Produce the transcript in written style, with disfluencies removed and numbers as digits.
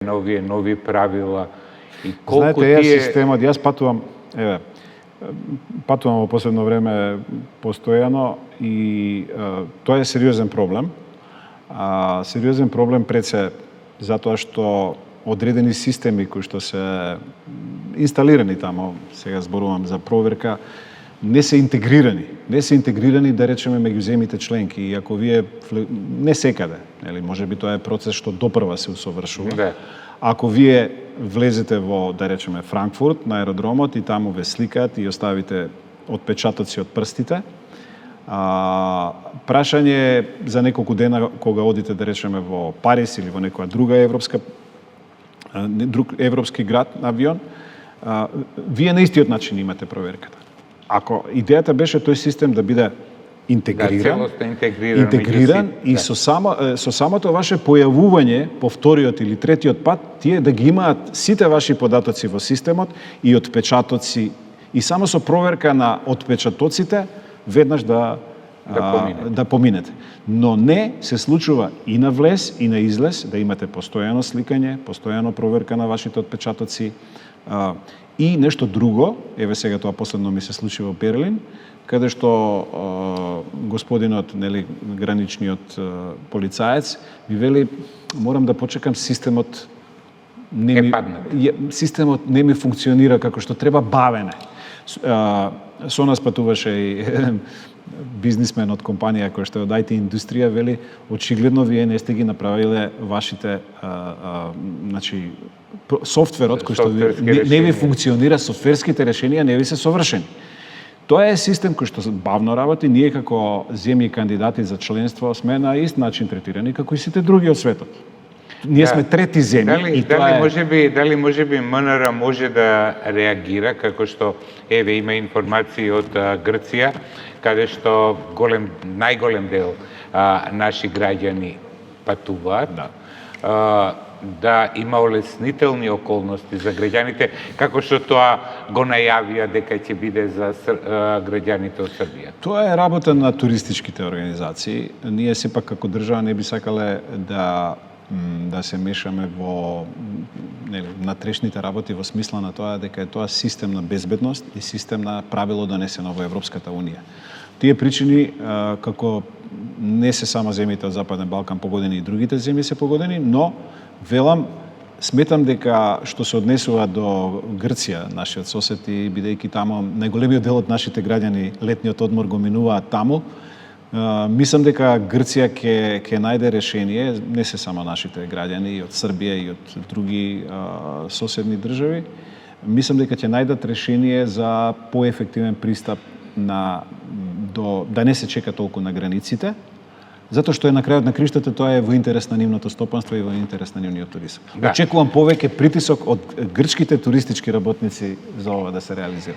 на овие нови правила и колку Знаете, тие... системот, јас патувам во последно време постојано и тоа е сериозен проблем. Сериозен проблем пред се затоа што одредени системи кои што се инсталирани тамо, сега зборувам за проверка, не се интегрирани. Не се интегрирани, да речеме, меѓу земјите членки. И ако вие не секаде, нели, можеби тоа е процес што допрва се усовршува. Да. Ако вие влезете во, да речеме, Франкфурт на аеродромот и таму ве сликаат и оставите отпечатоци од прстите, прашање е за неколку дена кога одите, да речеме, во Париз или во некоја друга друг европски град на авион, вие на истиот начин имате проверката. Ако идејата беше тој систем да биде интегриран и со самото ваше појавување по вториот или третиот пат, тие да ги имаат сите ваши податоци во системот и отпечатоци и само со проверка на отпечатоците веднаш да поминете. Но не се случува и на влез и на излез да имате постојано сликање, постојано проверка на вашите отпечатоци. И нешто друго, еве сега тоа последно ми се случи во Берлин, каде што господинот, нели, граничниот полицаец ми вели, морам да почекам, системот не ми функционира како што треба, бавене. Со нас патуваше и бизнисмен од компанија која што е од IT индустрија, вели, очигледно вие не сте ги направиле вашите значи софтверот кој што не ви функционира, софтверските решенија не ви се совршени. Тоа е систем кој што бавно работи, ние како земји кандидати за членство сме на ист начин третирани како и сите други од светот. Ние сме трети земји и тоа е... Дали можеби МНР може да реагира, како што еве има информации од Грција, каде што најголем дел наши граѓани патуваат, да има олеснителни околности за граѓаните, како што тоа го најавија дека ќе биде за граѓаните од Србија. Тоа е работа на туристичките организации. Ние сепак како држава не би сакале да се мешаме во натрешните работи во смисла на тоа дека е тоа систем на безбедност и систем на правило донесено во Европската Унија. Тие причини, како не се само земјите од Западен Балкан погодени, и другите земји се погодени, но велам, сметам дека што се однесува до Грција, нашиот сосед, и бидејќи таму најголемиот дел од нашите граѓани летниот одмор го минуваат таму, мислам дека Грција ќе најде решение, не се само нашите граѓани, и од Србија и од други соседни држави, мислам дека ќе најдат решение за поефективен пристап да не се чека толку на границите, затоа што е на крајот на криштата тоа е во интерес на нивното стопанство и во интерес на нивниот туризам. Да. Очекувам повеќе притисок од грчките туристички работници за ова да се реализира.